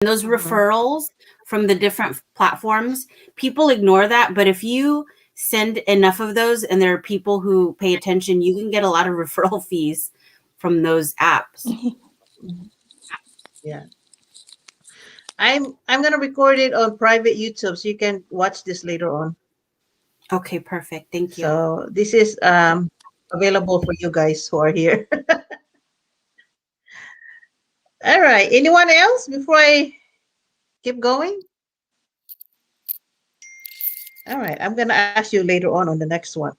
those referrals from the different platforms, people ignore that. But if you send enough of those and there are people who pay attention, you can get a lot of referral fees from those apps. Yeah. I'm gonna record it on private YouTube so you can watch this later on. Okay, perfect. Thank you. So this is available for you guys who are here. All right. Anyone else before I keep going? All right. I'm gonna ask you later on the next one.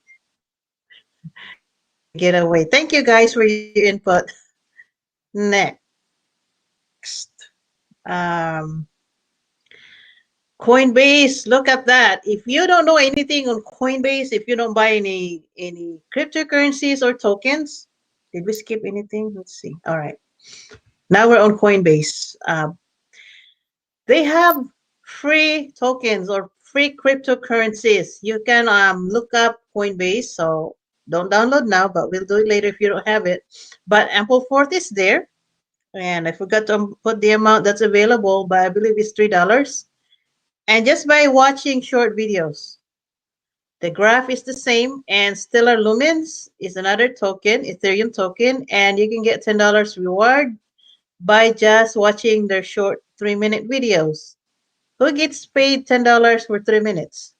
The giveaway. Thank you guys for your input. Next. Um, Coinbase, look at that. If you don't know anything on Coinbase, if you don't buy any cryptocurrencies or tokens, did we skip anything? Let's see. All right. Now we're on Coinbase. They have free tokens or free cryptocurrencies. You can look up Coinbase. So don't download now, but we'll do it later if you don't have it. But Ample Fourth is there. And I forgot to put the amount that's available, but I believe it's $3. And just by watching short videos, the graph is the same. And Stellar Lumens is another token, Ethereum token, and you can get $10 reward by just watching their short 3-minute videos. Who gets paid $10 for 3 minutes?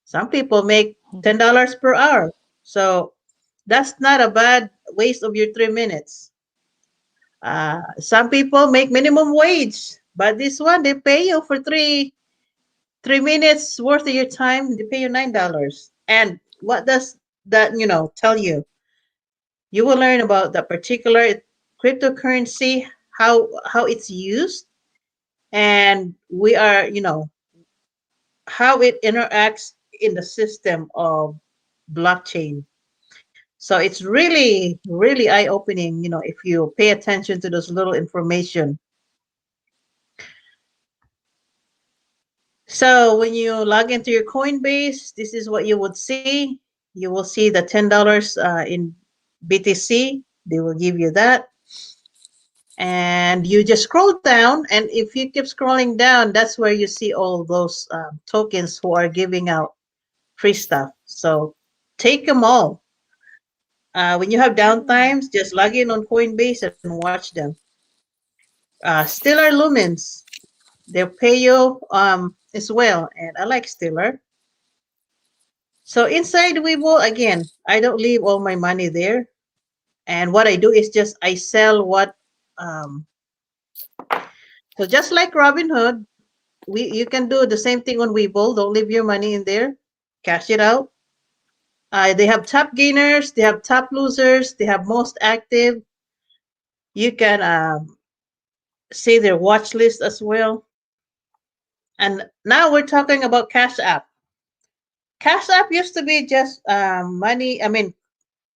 Some people make $10 per hour. So that's not a bad waste of your 3 minutes. Some people make minimum wage, but this one they pay you for 3 minutes worth of your time. They pay you $9. And what does that tell you? You will learn about the particular cryptocurrency, how it's used, and we are how it interacts in the system of blockchain. So it's really, really eye-opening, if you pay attention to those little information. So when you log into your Coinbase, this is what you would see. You will see the $10 in BTC. They will give you that. And you just scroll down. And if you keep scrolling down, that's where you see all those tokens who are giving out free stuff. So take them all. When you have downtimes, just log in on Coinbase and watch them. Stellar Lumens, they'll pay you as well, and I like Stellar. So inside Weibo, again, I don't leave all my money there, and what I do is just I sell what. So just like Robinhood, you can do the same thing on Weibo. Don't leave your money in there, cash it out. They have top gainers, they have top losers, they have most active. You can see their watch list as well. And now we're talking about Cash App. Cash App used to be just money, I mean,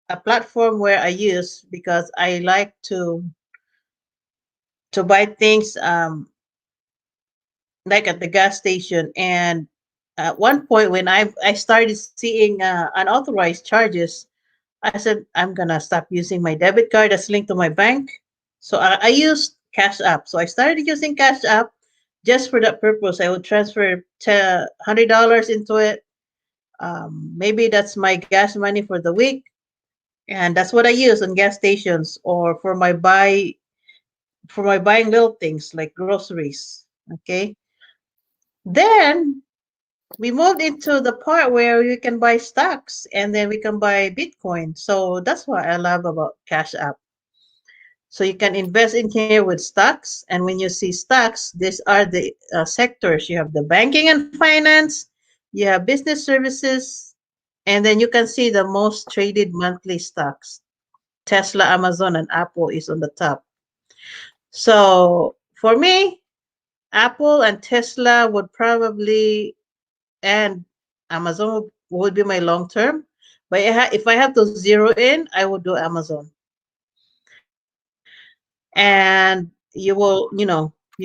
a platform where I use because I like to buy things like at the gas station. And at one point when I started seeing unauthorized charges, I said, I'm going to stop using my debit card that's linked to my bank. So I used Cash App. So I started using Cash App just for that purpose. I would transfer $100 into it. Maybe that's my gas money for the week. And that's what I use on gas stations or for my buying little things like groceries. Okay. Then we moved into the part where you can buy stocks and then we can buy Bitcoin. So that's what I love about Cash App. So you can invest in here with stocks. And when you see stocks, these are the sectors. You have the banking and finance, you have business services, and then you can see the most traded monthly stocks. Tesla, Amazon, and Apple is on the top. So for me, Apple and Tesla would probably, and Amazon would be my long term. But if I have to zero in, I would do Amazon. And you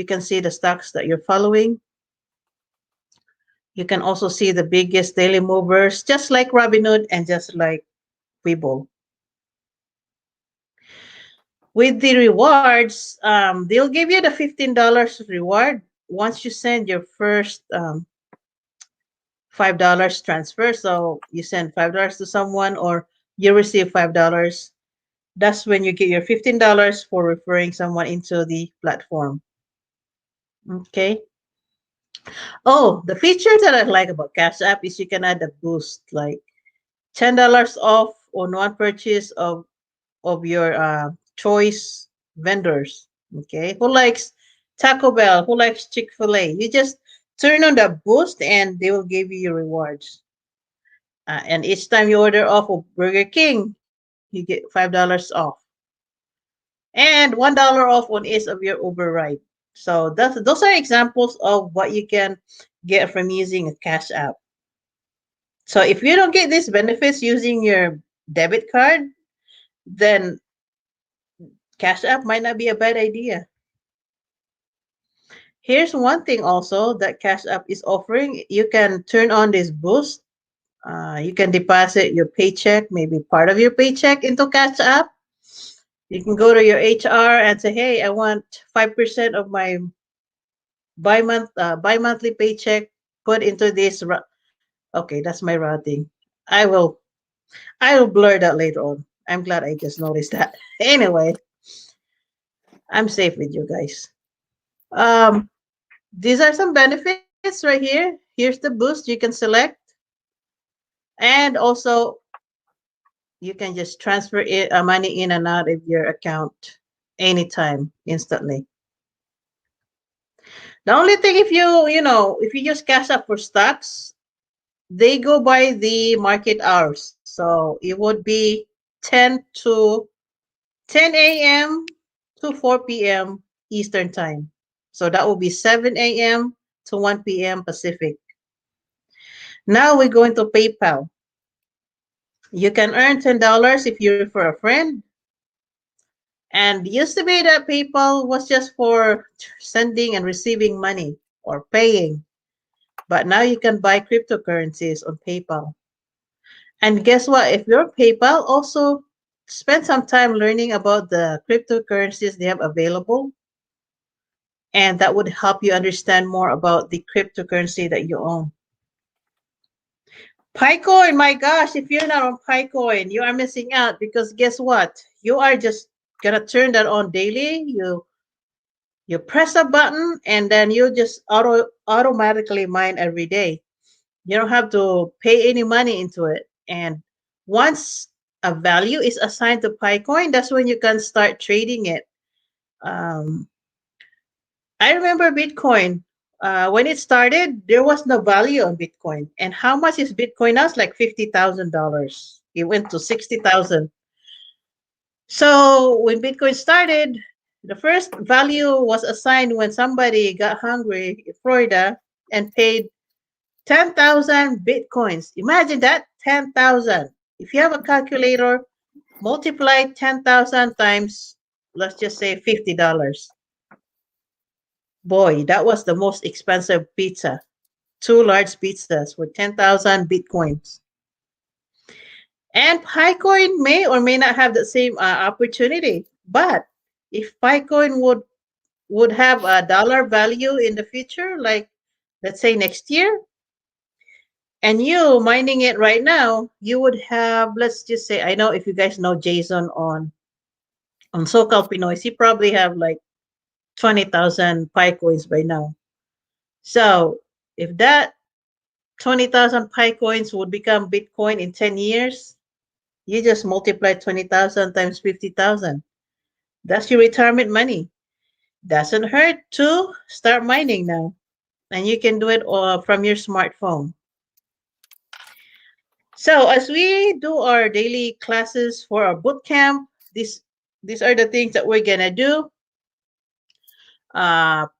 can see the stocks that you're following. You can also see the biggest daily movers, just like Robinhood and just like Weibo. With the rewards, they'll give you the $15 reward once you send your first $5 transfer. So you send $5 to someone or you receive $5. That's when you get your $15 for referring someone into the platform. Okay. Oh, the feature that I like about Cash App is you can add a boost, like $10 off on one purchase of your choice vendors. Okay. Who likes Taco Bell? Who likes Chick-fil-A? You just turn on the boost and they will give you your rewards. And each time you order off of Burger King, you get $5 off and $1 off on each of your Uber ride. So those are examples of what you can get from using a Cash App. So if you don't get these benefits using your debit card, then Cash App might not be a bad idea. Here's one thing also that Cash App is offering. You can turn on this boost. You can deposit your paycheck, maybe part of your paycheck into Cash App. You can go to your HR and say, "Hey, I want 5% of my bi-monthly paycheck put into this." Okay, that's my routing. I will I will blur that later on. I'm glad I just noticed that. Anyway, I'm safe with you guys. Um, these are some benefits right here. Here's the boost you can select, and also you can just transfer money in and out of your account anytime, instantly. The only thing, if you use Cash App for stocks, they go by the market hours. So it would be 10 to 10 a.m. to 4 p.m. Eastern time. So that will be 7 a.m. to 1 p.m. Pacific. Now we're going to PayPal. You can earn $10 if you refer a friend. And used to be that PayPal was just for sending and receiving money or paying. But now you can buy cryptocurrencies on PayPal. And guess what? If you're PayPal, also spend some time learning about the cryptocurrencies they have available. And that would help you understand more about the cryptocurrency that you own. Picoin, my gosh, if you're not on Picoin, you are missing out because guess what? You are just gonna turn that on daily. You press a button and then you just automatically mine every day. You don't have to pay any money into it. And once a value is assigned to Picoin, that's when you can start trading it. Um, I remember Bitcoin. When it started, there was no value on Bitcoin. And how much is Bitcoin now? It's like $50,000. It went to 60,000. So when Bitcoin started, the first value was assigned when somebody got hungry in Florida and paid 10,000 Bitcoins. Imagine that, 10,000. If you have a calculator, multiply 10,000 times, let's just say $50. Boy, that was the most expensive pizza. Two large pizzas with 10,000 Bitcoins. And Picoin may or may not have the same opportunity. But if Picoin would have a dollar value in the future, like let's say next year, and you mining it right now, you would have, let's just say, I know if you guys know Jason on SoCal Pinoy, he probably have like 20,000 Picoins by now. So if that 20,000 Picoins would become Bitcoin in 10 years, you just multiply 20,000 times 50,000. That's your retirement money. Doesn't hurt to start mining now. And you can do it from your smartphone. So as we do our daily classes for our boot camp, these are the things that we're gonna do.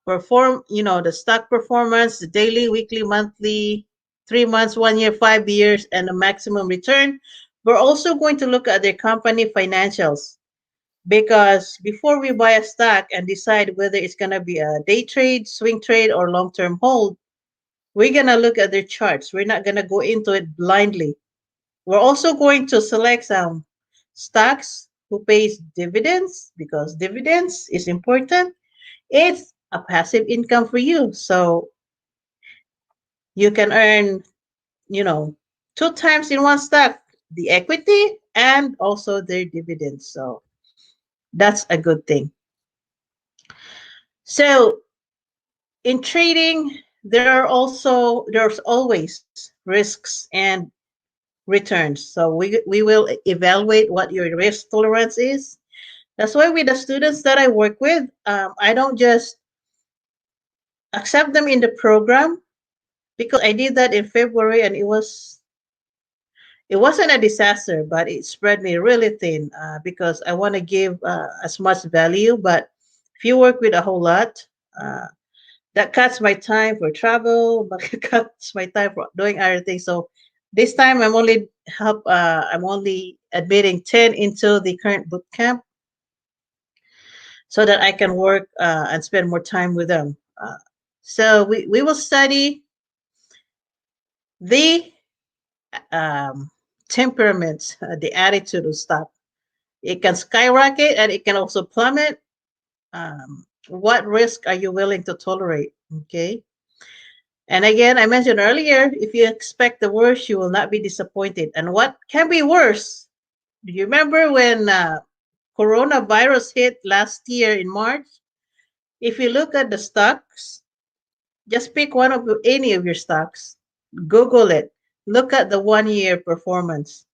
Perform, the stock performance, the daily, weekly, monthly, 3 months, 1 year, 5 years, and the maximum return. We're also going to look at their company financials because before we buy a stock and decide whether it's gonna be a day trade, swing trade, or long-term hold, we're gonna look at their charts. We're not gonna go into it blindly. We're also going to select some stocks who pays dividends because dividends is important. It's a passive income for you. So you can earn, you know, two times in one stock, the equity and also their dividends. So that's a good thing. So in trading, there's always risks and returns. So we will evaluate what your risk tolerance is. That's why with the students that I work with, I don't just accept them in the program because I did that in February and it wasn't a disaster, but it spread me really thin because I want to give as much value. But if you work with a whole lot, uh, that cuts my time for travel, but it cuts my time for doing other things. So this time I'm only admitting 10 into the current boot camp so that I can work and spend more time with them. So we will study the um, temperaments, the attitude of stock. It can skyrocket and it can also plummet. What risk are you willing to tolerate? Okay. And again, I mentioned earlier, if you expect the worst, you will not be disappointed. And what can be worse? Do you remember when coronavirus hit last year in March? If you look at the stocks, just pick any of your stocks, Google it, look at the 1 year performance.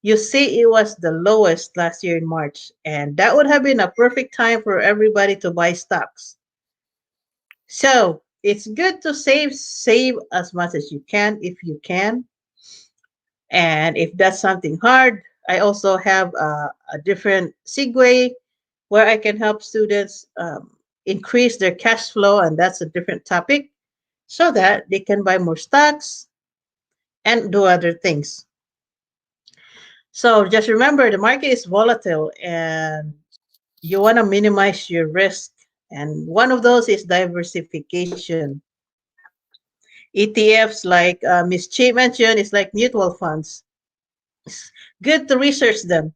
You see, it was the lowest last year in March, and that would have been a perfect time for everybody to buy stocks. So it's good to save as much as you can if you can. And if that's something hard, I also have a different segue where I can help students increase their cash flow, and that's a different topic, so that they can buy more stocks and do other things. So just remember the market is volatile and you want to minimize your risk. And one of those is diversification. ETFs, like Miss Chi mentioned, is like mutual funds. It's good to research them.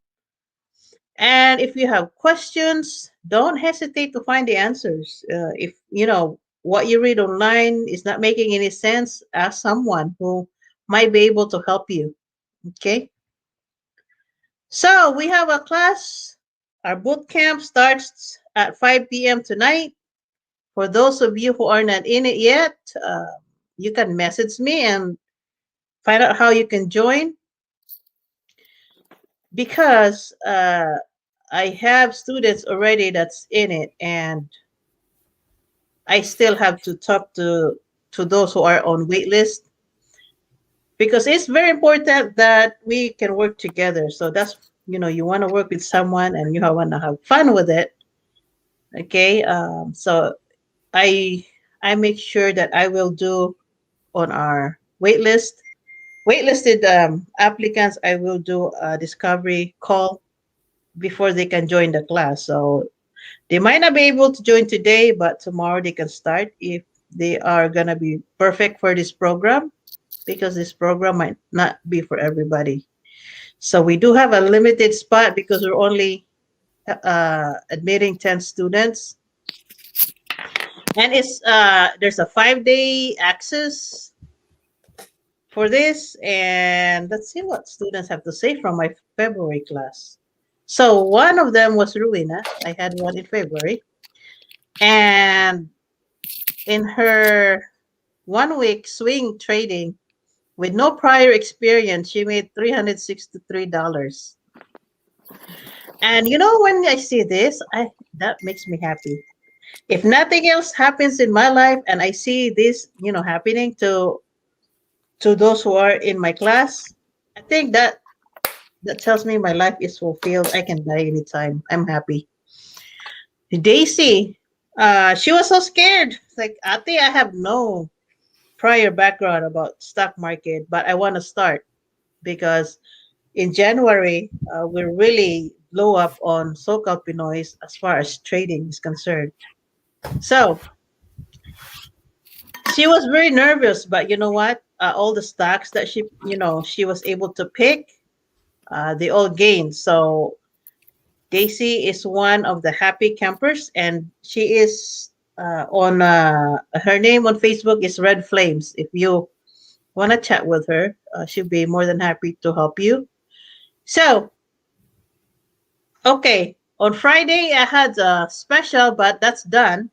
And if you have questions, don't hesitate to find the answers. If you know what you read online is not making any sense, ask someone who might be able to help you. Okay. So we have a class. Our boot camp starts at 5 p.m. tonight. For those of you who are not in it yet, you can message me and find out how you can join because I have students already that's in it, and I still have to talk to those who are on wait list because it's very important that we can work together. So that's you want to work with someone and you want to have fun with it. Okay, so I I make sure that I will do on our waitlisted applicants. I will do a discovery call before they can join the class. So they might not be able to join today, but tomorrow they can start if they are gonna be perfect for this program because this program might not be for everybody. So we do have a limited spot because we're only admitting 10 students, and it's there's a 5 day access for this. And let's see what students have to say from my February class. So one of them was Ruina. I had one in February, and in her 1 week swing trading with no prior experience, she made $363. And when I see this, I that makes me happy. If nothing else happens in my life and I see this, happening to those who are in my class, I think that tells me my life is fulfilled. I can die anytime. I'm happy. Daisy, she was so scared. It's like, Ate, I have no prior background about stock market, but I want to start because in January, we really blow up on SoCal Pinoys as far as trading is concerned. So she was very nervous, but you know what? All the stocks that she was able to pick, they all gained. So Daisy is one of the happy campers, and she is on her name on Facebook is Red Flames. If you want to chat with her, she'll be more than happy to help you. So, okay, on Friday I had a special, but that's done,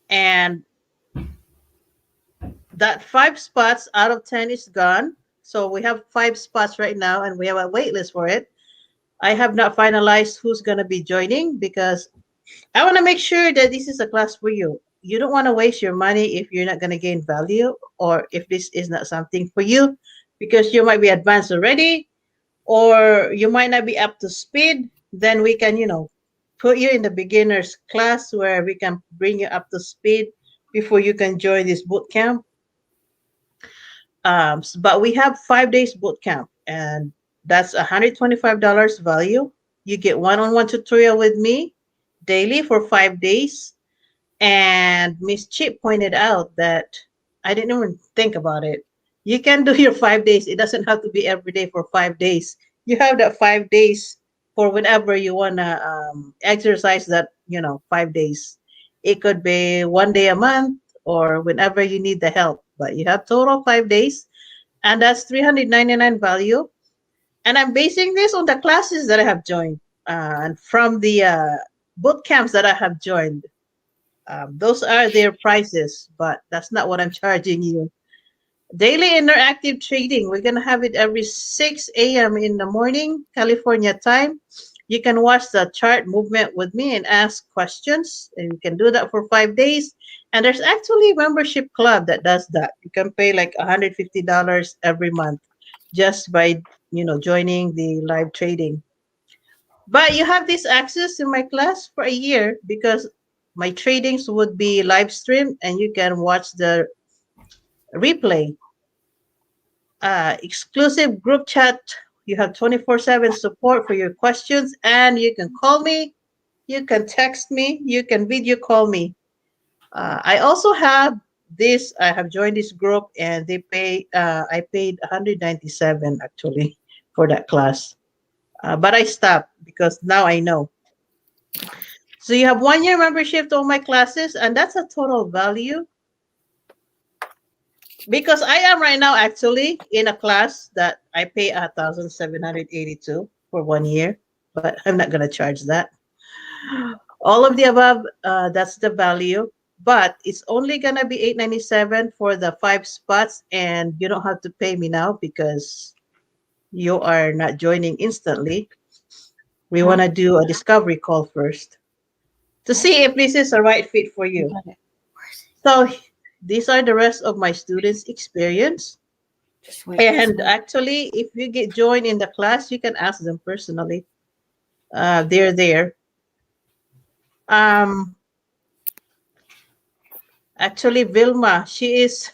and that 5 spots out of 10 is gone. So we have 5 spots right now, and we have a wait list for it. I have not finalized who's gonna be joining because I want to make sure that this is a class for you. You don't want to waste your money if you're not going to gain value, or if this is not something for you, because you might be advanced already or you might not be up to speed. Then we can, put you in the beginners class where we can bring you up to speed before you can join this boot camp. But we have 5 days boot camp, and that's $125 value. You get one-on-one tutorial with me daily for 5 days. And Miss Chip pointed out that I didn't even think about it. You can do your 5 days. It doesn't have to be every day for 5 days. You have that 5 days for whenever you want to exercise that, 5 days. It could be one day a month or whenever you need the help. But you have total 5 days, and that's 399 value. And I'm basing this on the classes that I have joined and from the boot camps that I have joined. Those are their prices, but that's not what I'm charging you. Daily interactive trading, we're going to have it every 6 a.m. in the morning, California time. You can watch the chart movement with me and ask questions, and you can do that for 5 days. And there's actually a membership club that does that. You can pay like $150 every month just by joining the live trading. But you have this access to my class for a year because my tradings would be live streamed and you can watch the replay. Exclusive group chat. You have 24/7 support for your questions, and you can call me, you can text me, you can video call me. I also have this. I have joined this group, and they pay. I paid 197 actually for that class, but I stopped because now I know. So you have 1 year membership to all my classes, and that's a total value. Because I am right now actually in a class that I pay 1,782 for 1 year, but I'm not gonna charge that. All of the above, that's the value, but it's only gonna be 897 for the 5 spots, and you don't have to pay me now because you are not joining instantly. We want to do a discovery call first to see if this is a right fit for you. So these are the rest of my students' experience. Just wait. And actually, if you get joined in the class, you can ask them personally. They're there. Um, Actually, Vilma, she's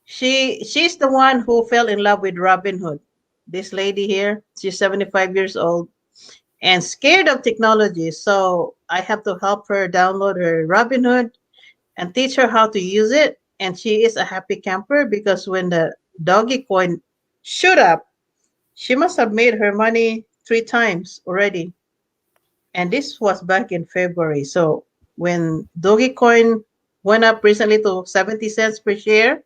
the one who fell in love with Robin Hood. This lady here, she's 75 years old and scared of technology. So I have to help her download her Robin Hood and teach her how to use it. And she is a happy camper because when the doggy coin shot up, she must have made her money 3 times already. And this was back in February. So when Dogecoin went up recently to 70 cents per share,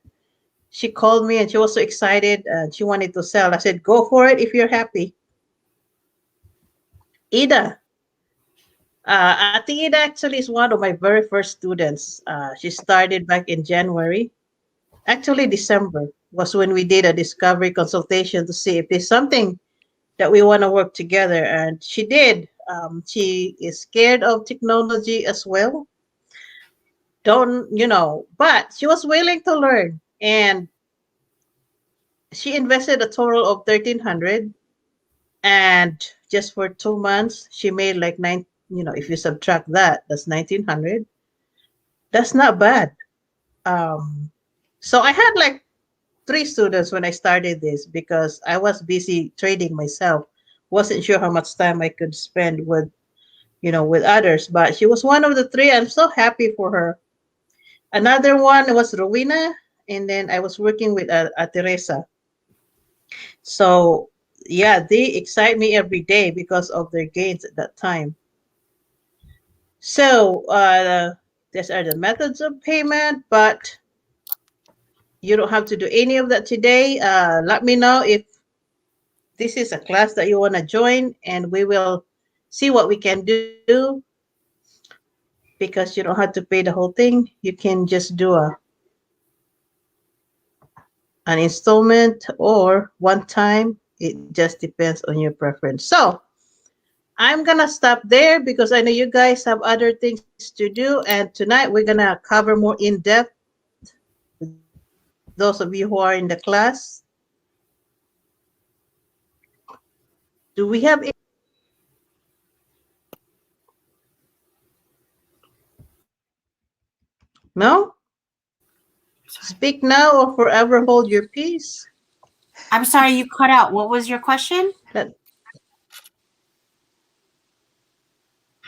she called me and she was so excited and she wanted to sell. I said, go for it if you're happy. Ida. Ati Ida actually is one of my very first students. She started back in January. Actually, December was when we did a discovery consultation to see if there's something that we want to work together. And she did. She is scared of technology as well. But she was willing to learn. And she invested a total of 1,300. And just for 2 months, she made like nine, if you subtract that, that's 1,900. That's not bad. Um, so I had like 3 students when I started this because I was busy trading myself. Wasn't sure how much time I could spend with others, but she was one of the 3. I'm so happy for her. Another one was Rowena, and then I was working with Teresa. So yeah, they excite me every day because of their gains at that time. So, these are the methods of payment, but you don't have to do any of that today. Let me know if this is a class that you want to join, and we will see what we can do because you don't have to pay the whole thing. You can just do an installment or one time. It just depends on your preference. So, I'm gonna stop there because I know you guys have other things to do, and tonight we're gonna cover more in depth. Those of you who are in the class, do we have any? No? Sorry. Speak now or forever hold your peace. I'm sorry you cut out. What was your question? That,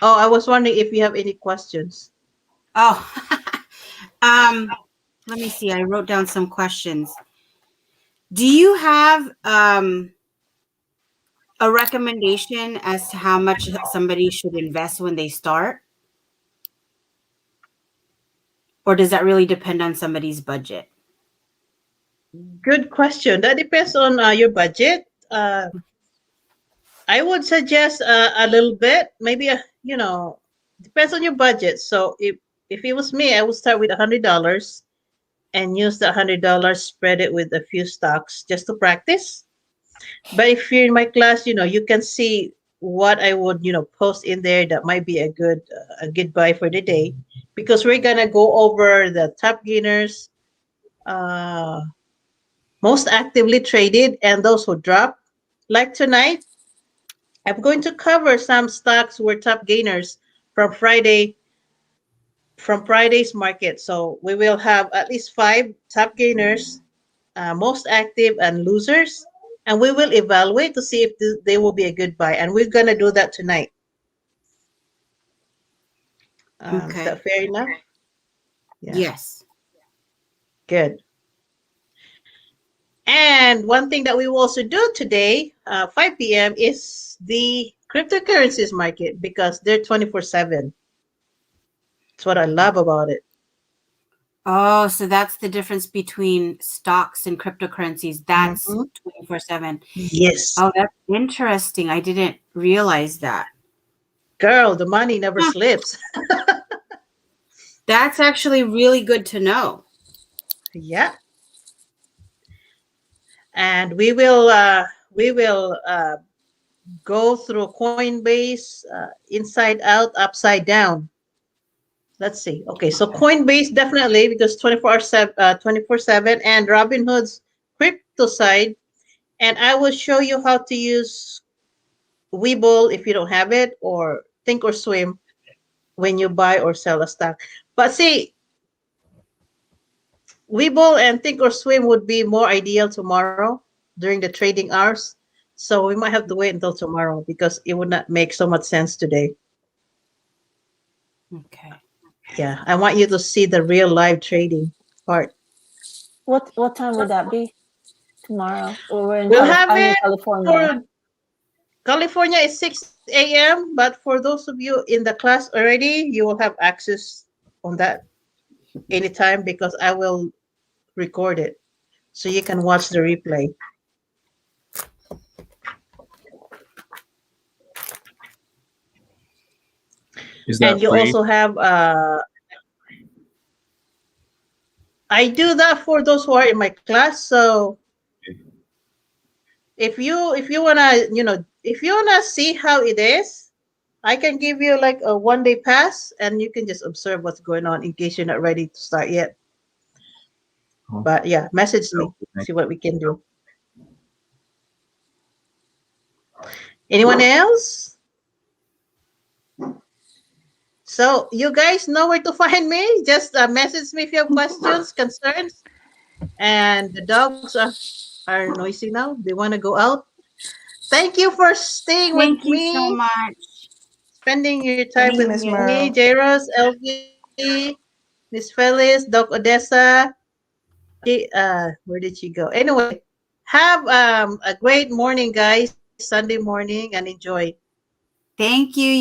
oh, I was wondering if you have any questions. Oh, um, let me see. I wrote down some questions. Do you have a recommendation as to how much somebody should invest when they start? Or does that really depend on somebody's budget? Good question. That depends on your budget. I would suggest a little bit, maybe depends on your budget. So if it was me, I would start with $100 and use the $100, spread it with a few stocks just to practice. But if you're in my class, you can see what I would, post in there that might be a good buy for the day, because we're gonna go over the top gainers, uh, most actively traded, and those who drop. Like tonight, I'm going to cover some stocks who were top gainers from Friday's market. So we will have at least five top gainers, most active and losers, and we will evaluate to see if they will be a good buy. And we're gonna do that tonight. Is Okay. that fair enough? Yeah, Yes. good. And one thing that we will also do today, 5 p.m., is the cryptocurrencies market because they're 24/7. That's what I love about it. Oh, so that's the difference between stocks and cryptocurrencies. That's Mhm. 24/7. Yes. Oh, that's interesting. I didn't realize that. Girl, the money never Huh. slips. That's actually really good to know. Yeah. And we will go through Coinbase, inside out, upside down. Let's see. Okay, so Okay. Coinbase definitely, because 24/7, and Robinhood's crypto side. And I will show you how to use Webull if you don't have it, or Think or Swim when you buy or sell a stock. But see, Webull and Think or Swim would be more ideal tomorrow during the trading hours. So we might have to wait until tomorrow because it would not make so much sense today. Okay. Yeah, I want you to see the real live trading part. What time would that be tomorrow? Or we're in We'll have I'm in it California. for California is 6 a.m., but for those of you in the class already, you will have access on that anytime because I will record it so you can watch the replay. Is And that you free? also have I do that for those who are in my class. So if you wanna if you wanna see how it is, I can give you like a 1 day pass and you can just observe what's going on in case you're not ready to start yet. Oh, But yeah, message me, thank see what we can do. Anyone else? So you guys know where to find me. Just message me if you have questions, concerns. And the dogs are noisy now. They want to go out. Thank you for staying with Thank you so me, much. spending your time Thank with you, Miss me, Merle. Jaros, LV, Miss Phyllis, Doc Odessa. Where did she go? Anyway, Have a great morning, guys. Sunday morning, and enjoy. Thank you.